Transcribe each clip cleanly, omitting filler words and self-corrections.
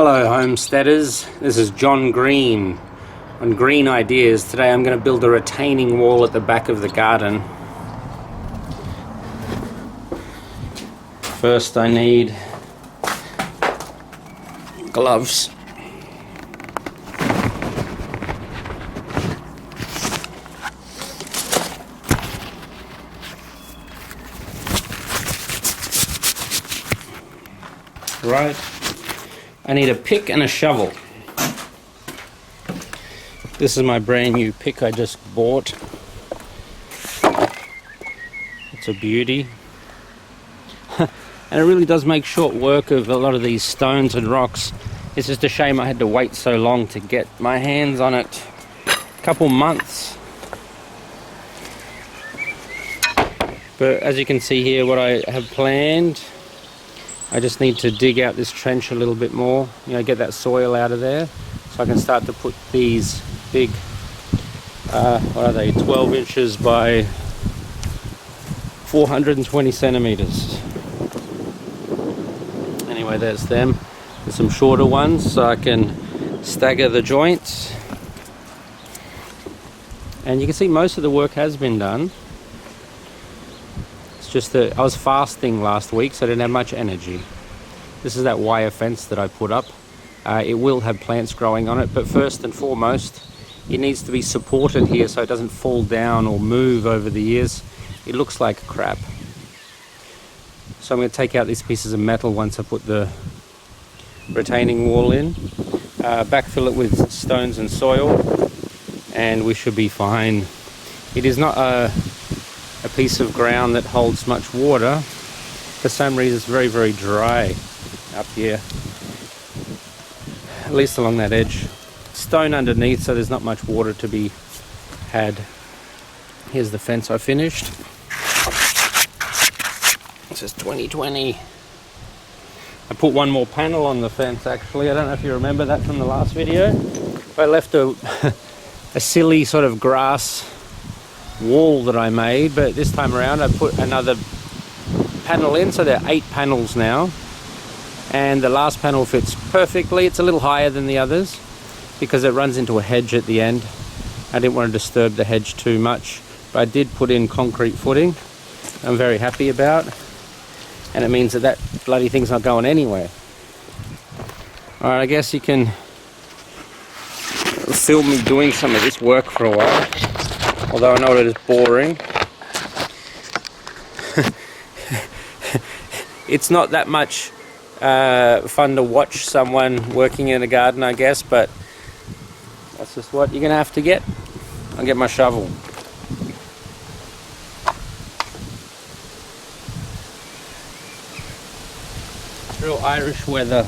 Hello homesteaders, this is John Green on Green Ideas. Today I'm going to build a retaining wall at the back of the garden. First I need gloves. Right. I need a pick and a shovel. This is my brand new pick I just bought. It's a beauty. And it really does make short work of a lot of these stones and rocks. It's just a shame I had to wait so long to get my hands on it. A couple months. But as you can see here, what I have planned, I just need to dig out this trench a little bit more, get that soil out of there, so I can start to put these big, what are they, 12 inches by 420 centimeters. Anyway, there's them. There's some shorter ones, so I can stagger the joints. And you can see most of the work has been done. Just that I was fasting last week, so I didn't have much energy. This is that wire fence that I put up. It will have plants growing on it, but first and foremost, it needs to be supported here so it doesn't fall down or move over the years. It looks like crap. So I'm going to take out these pieces of metal once I put the retaining wall in, backfill it with stones and soil, and we should be fine. It is not a piece of ground that holds much water. For some reason it's very, very dry up here, at least along that edge. Stone underneath, so there's not much water to be had. Here's the fence I finished. It says 2020. I put one more panel on the fence actually. I don't know if you remember that from the last video. I left a silly sort of grass wall that I made, but this time around I put another panel in, so there are 8 panels now, and the last panel fits perfectly. It's a little higher than the others because it runs into a hedge at the end. I didn't want to disturb the hedge too much, but I did put in concrete footing. I'm very happy about, and it means that bloody thing's not going anywhere. Alright, I guess you can film me doing some of this work for a while. Although I know it is boring. It's not that much fun to watch someone working in a garden, I guess, but that's just what you're going to have to get. I'll get my shovel. Real Irish weather.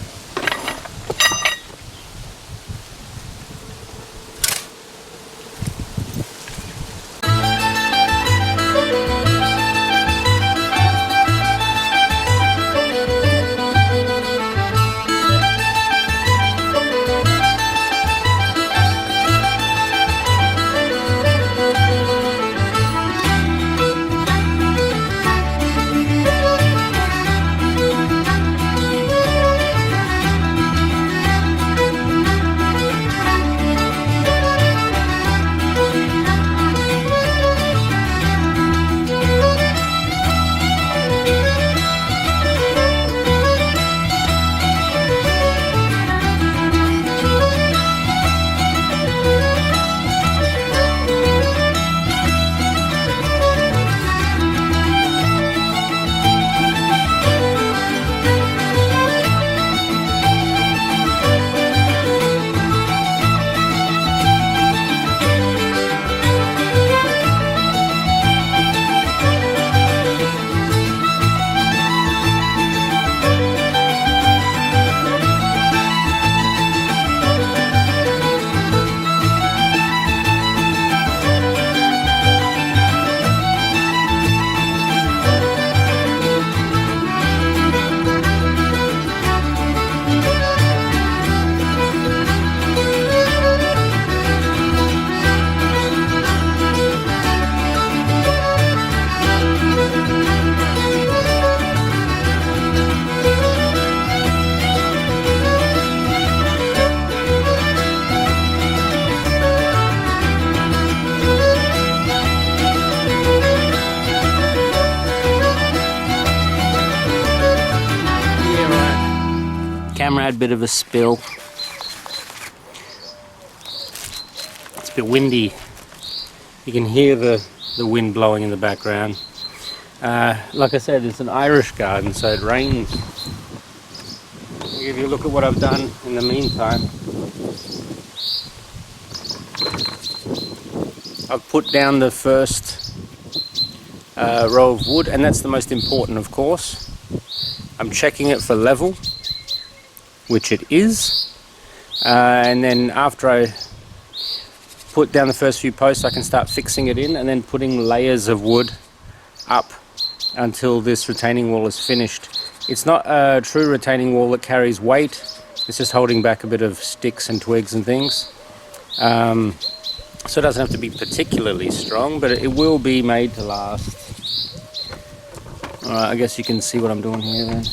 mad bit of a spill. It's a bit windy. You can hear the wind blowing in the background. Like I said, it's an Irish garden, so it rains. I'll give you a look at what I've done in the meantime. I've put down the first row of wood, and that's the most important, of course. I'm checking it for level, which it is, and then after I put down the first few posts, I can start fixing it in and then putting layers of wood up until this retaining wall is finished. It's not a true retaining wall that carries weight, it's just holding back a bit of sticks and twigs and things. So it doesn't have to be particularly strong, but it will be made to last. Alright, I guess you can see what I'm doing here then.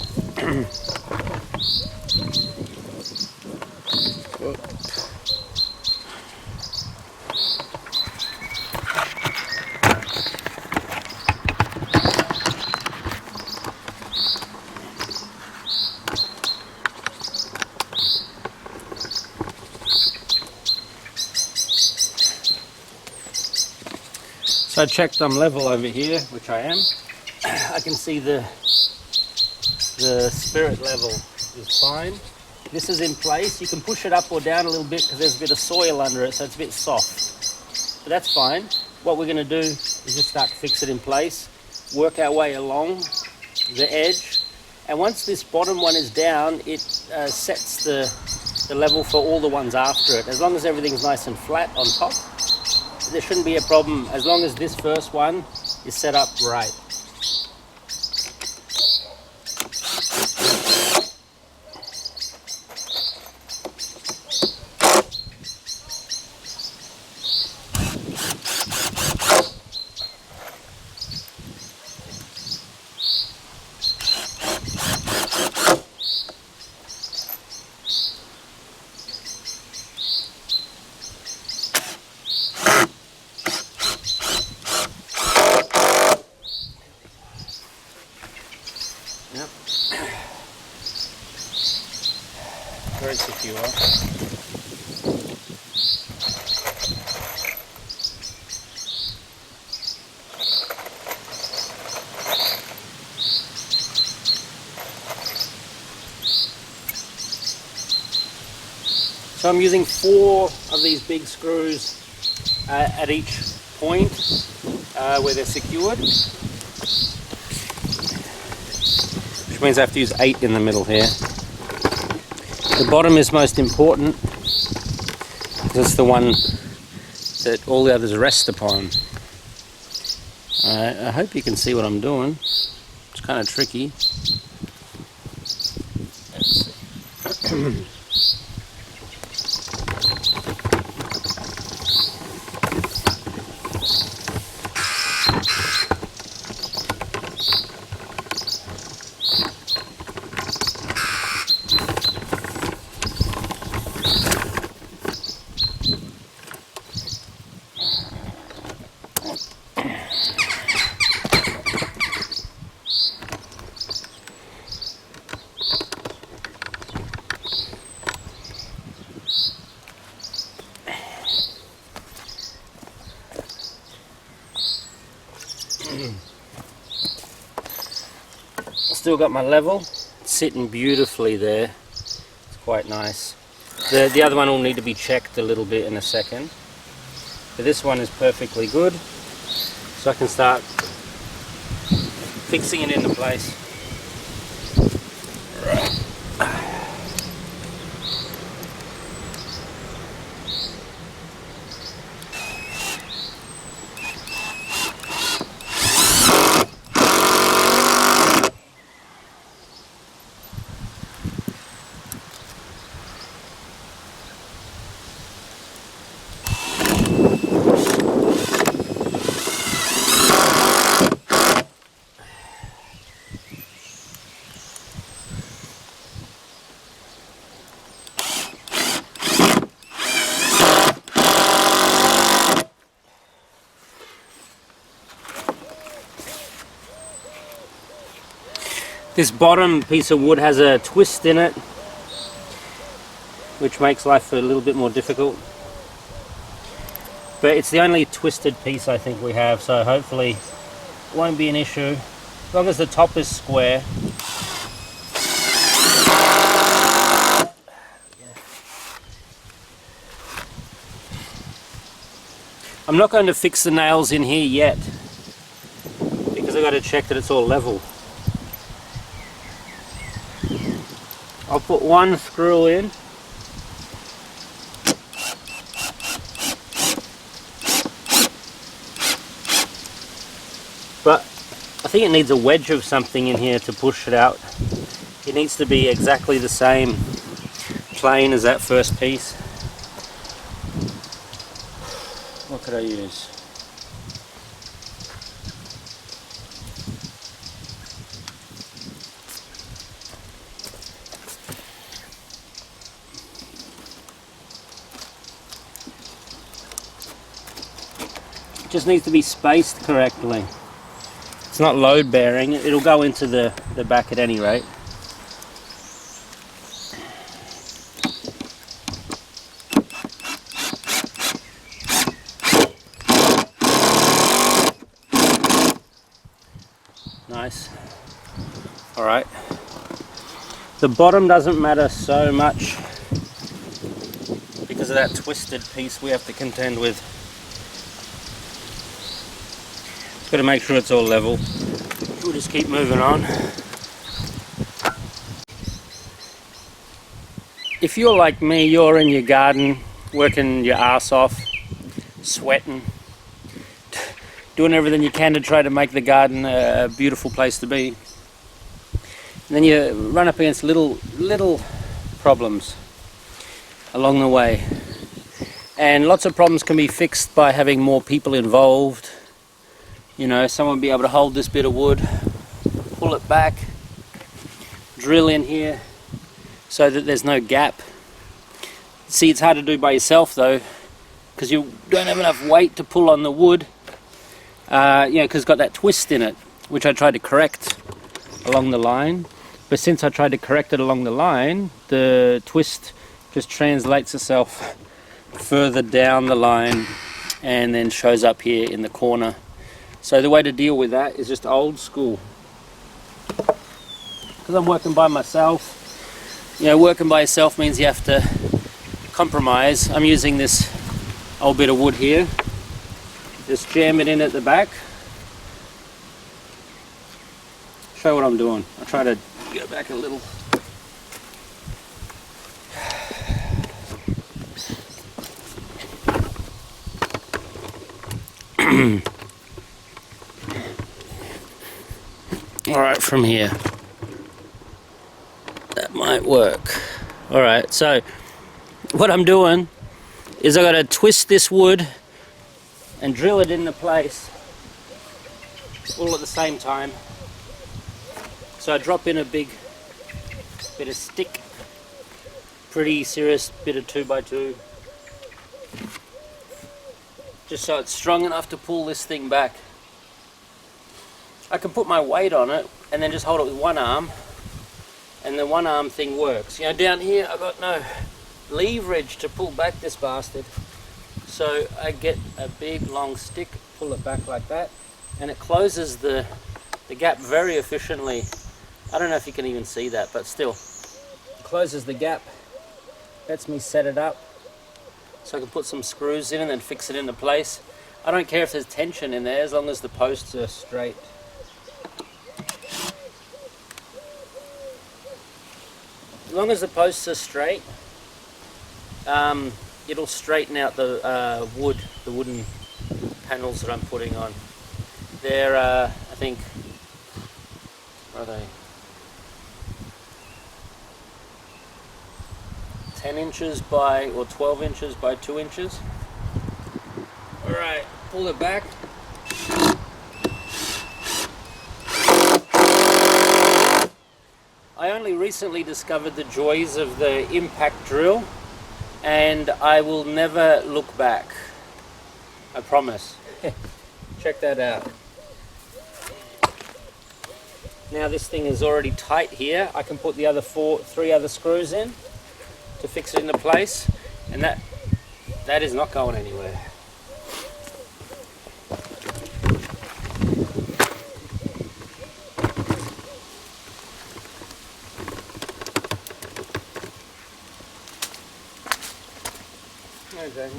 So I checked I'm level over here, which I am. I can see the spirit level is fine. This is in place. You can push it up or down a little bit because there's a bit of soil under it, so it's a bit soft. But that's fine. What we're going to do is just start to fix it in place, work our way along the edge, and once this bottom one is down, it sets the level for all the ones after it. As long as everything's nice and flat on top, there shouldn't be a problem as long as this first one is set up right. Yep. Very secure. So I'm using 4 of these big screws at each point where they're secured. Which means I have to use 8 in the middle here. The bottom is most important because it's the one that all the others rest upon. I hope you can see what I'm doing. It's kind of tricky. Let's see. Still got my level, it's sitting beautifully there. It's quite nice. The other one will need to be checked a little bit in a second, but this one is perfectly good, so I can start fixing it into place. This bottom piece of wood has a twist in it, which makes life a little bit more difficult. But it's the only twisted piece I think we have, so hopefully it won't be an issue. As long as the top is square. I'm not going to fix the nails in here yet, because I've got to check that it's all level. I'll put one screw in. But I think it needs a wedge of something in here to push it out. It needs to be exactly the same plane as that first piece. What could I use? It just needs to be spaced correctly. It's not load bearing, it'll go into the back at any rate. Nice. Alright. The bottom doesn't matter so much because of that twisted piece we have to contend with. Got to make sure it's all level. We'll just keep moving on. If you're like me, you're in your garden, working your ass off, sweating, doing everything you can to try to make the garden a beautiful place to be. And then you run up against little problems along the way. And lots of problems can be fixed by having more people involved. You know, someone will be able to hold this bit of wood, pull it back, drill in here so that there's no gap. See, it's hard to do by yourself though, because you don't have enough weight to pull on the wood. Because it's got that twist in it, which I tried to correct along the line. But since I tried to correct it along the line, the twist just translates itself further down the line and then shows up here in the corner. So the way to deal with that is just old school. Because I'm working by myself, you know, working by yourself means you have to compromise. I'm using this old bit of wood here. Just jam it in at the back. Show what I'm doing. I'll try to go back a little. Alright, from here. That might work. Alright, so what I'm doing is I've got to twist this wood and drill it into place all at the same time. So I drop in a big bit of stick, pretty serious bit of 2x2, just so it's strong enough to pull this thing back. I can put my weight on it and then just hold it with one arm, and the one arm thing works. You know, down here I've got no leverage to pull back this bastard. So I get a big long stick, pull it back like that, and it closes the gap very efficiently. I don't know if you can even see that, but still. It closes the gap, lets me set it up, so I can put some screws in and then fix it into place. I don't care if there's tension in there, as long as the posts are straight. As long as the posts are straight, it'll straighten out the wooden panels that I'm putting on. They're, I think, what are they? 10 inches by, or 12 inches by 2 inches. Alright, pull it back. I only recently discovered the joys of the impact drill, and I will never look back. I promise. Check that out. Now this thing is already tight here. I can put the other three other screws in. to fix it into place, and that is not going anywhere. Okay.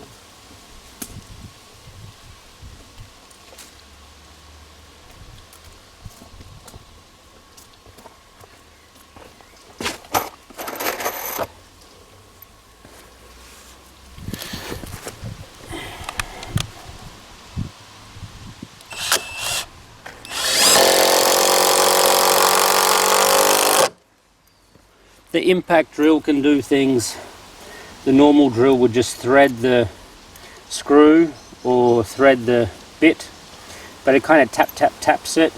The impact drill can do things the normal drill would just thread the screw or thread the bit, but it kind of taps it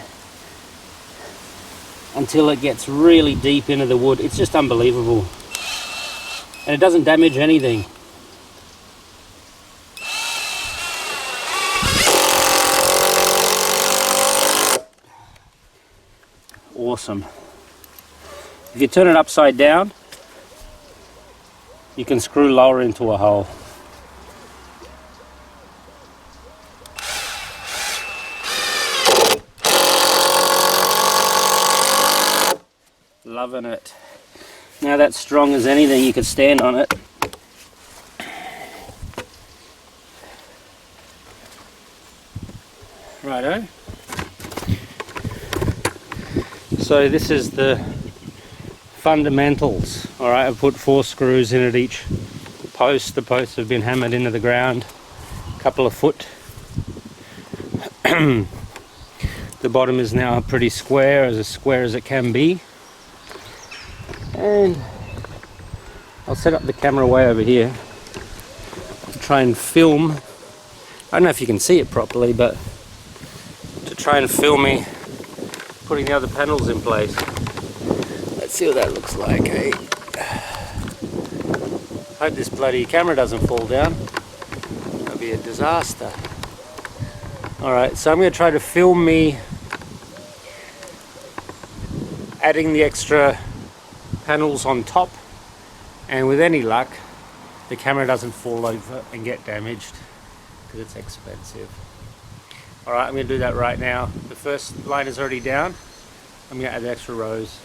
until it gets really deep into the wood. It's just unbelievable, and it doesn't damage anything. Awesome. If you turn it upside down, you can screw lower into a hole. Loving it. Now that's strong as anything, you could stand on it. Righto. So this is the fundamentals. Alright, I've put 4 screws in at each post. The posts have been hammered into the ground a couple of foot. The bottom is now pretty square as it can be. And I'll set up the camera way over here to try and film. I don't know if you can see it properly, but to try and film me putting the other panels in place. Let's see what that looks like, eh? Hope this bloody camera doesn't fall down. That'll be a disaster. Alright, so I'm going to try to film me adding the extra panels on top, and with any luck the camera doesn't fall over and get damaged, because it's expensive. Alright, I'm going to do that right now. The first line is already down. I'm going to add the extra rows.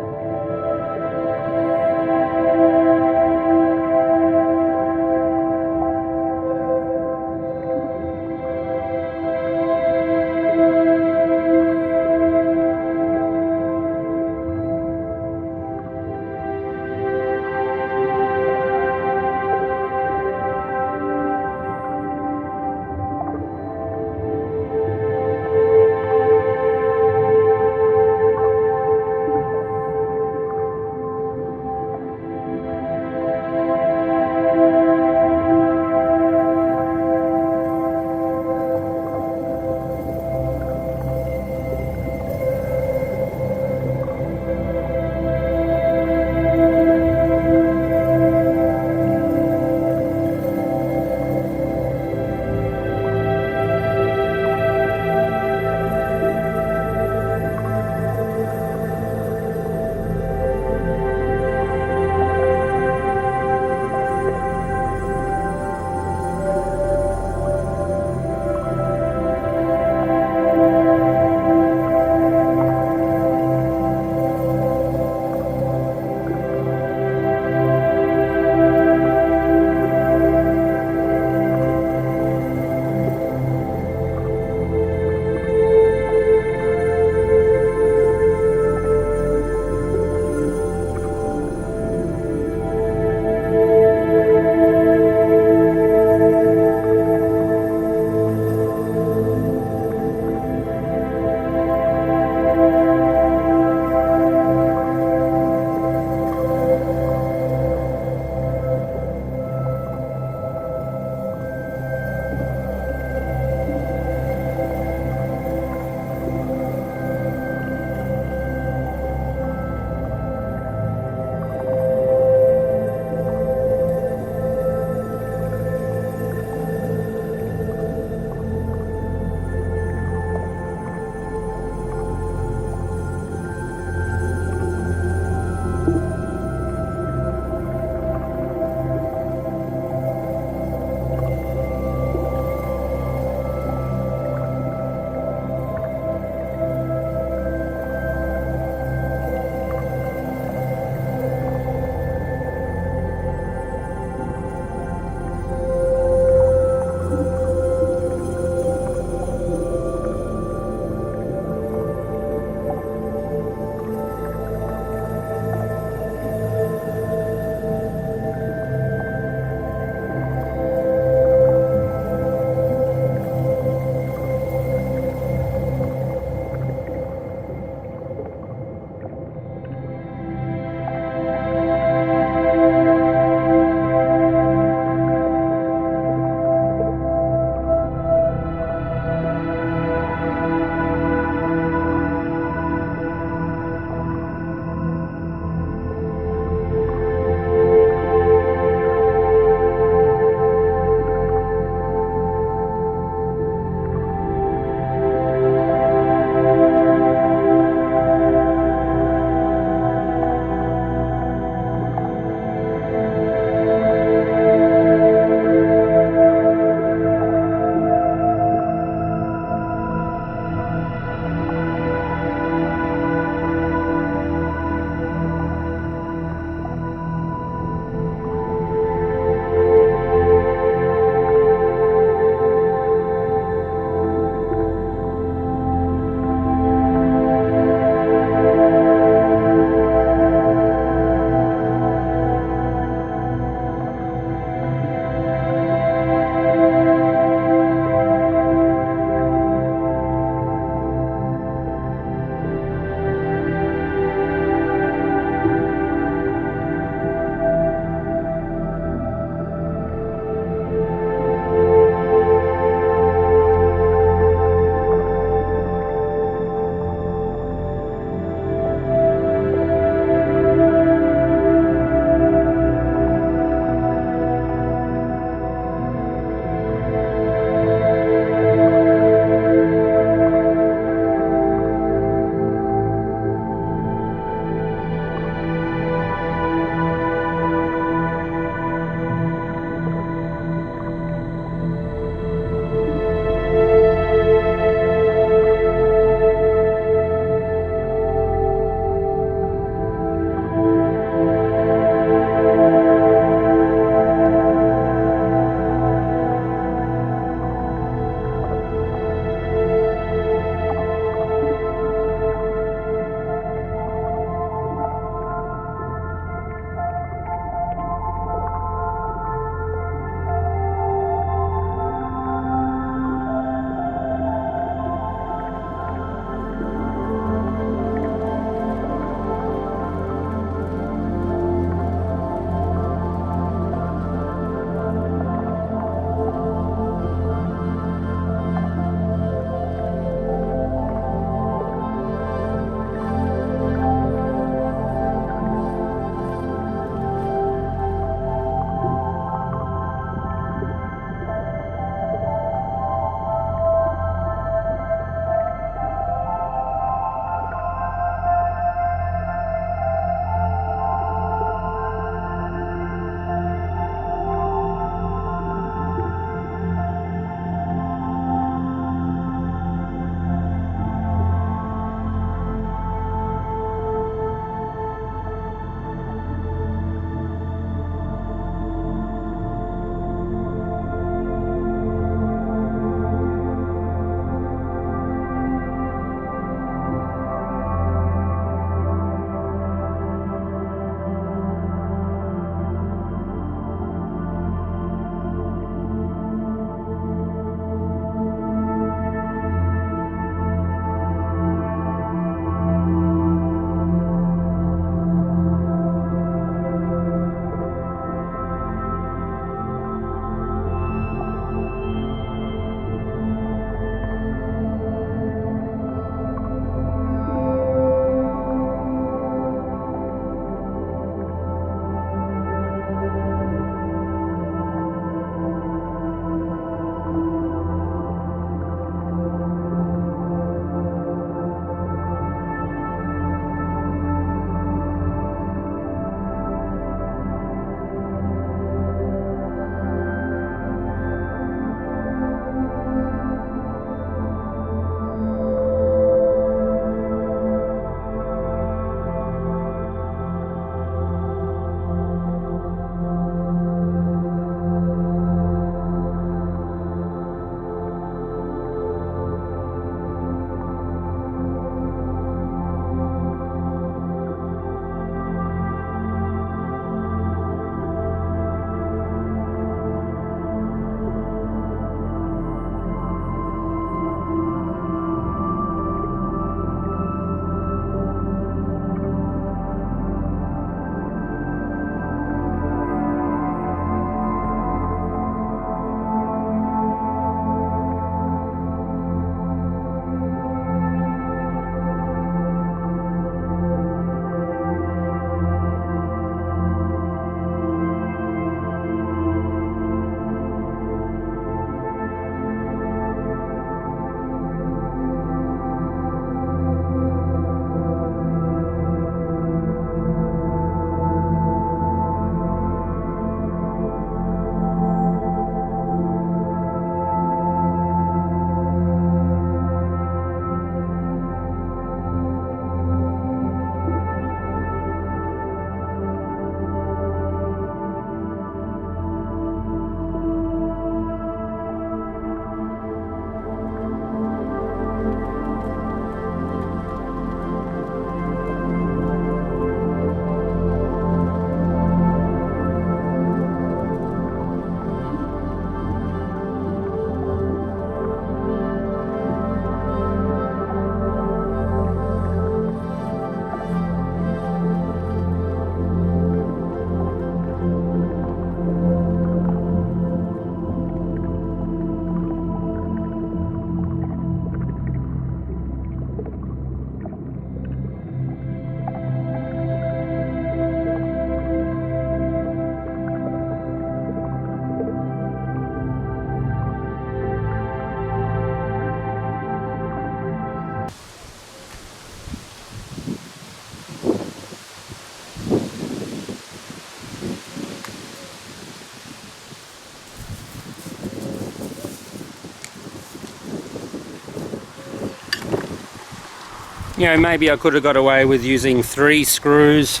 You know, maybe I could have got away with using 3 screws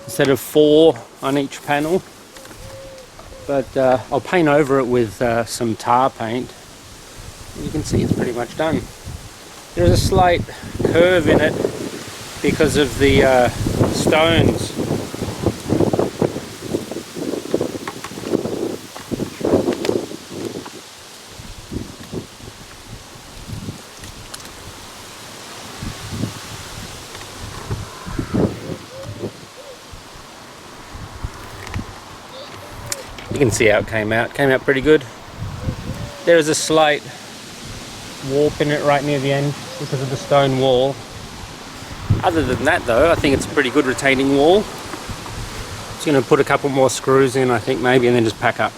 instead of 4 on each panel. But I'll paint over it with some tar paint. You can see it's pretty much done. There's a slight curve in it because of the stones. You can see how it came out. It came out pretty good. There is a slight warp in it right near the end because of the stone wall. Other than that though, I think it's a pretty good retaining wall. Just going to put a couple more screws in, I think, maybe, and then just pack up.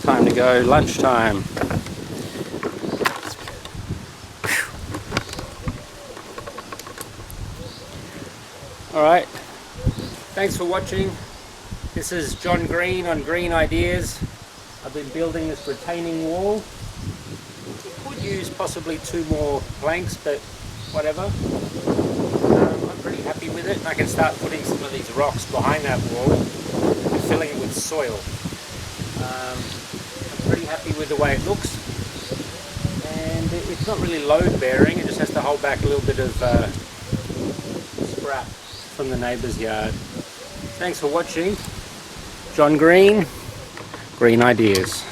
Time to go. Lunchtime. Alright, thanks for watching. This is John Green on Green Ideas. I've been building this retaining wall. Could use possibly 2 more planks, but whatever. I'm pretty happy with it. I can start putting some of these rocks behind that wall and filling it with soil. I'm pretty happy with the way it looks. And it's not really load bearing, it just has to hold back a little bit of scrap from the neighbour's yard. Thanks for watching. John Green, Green Ideas.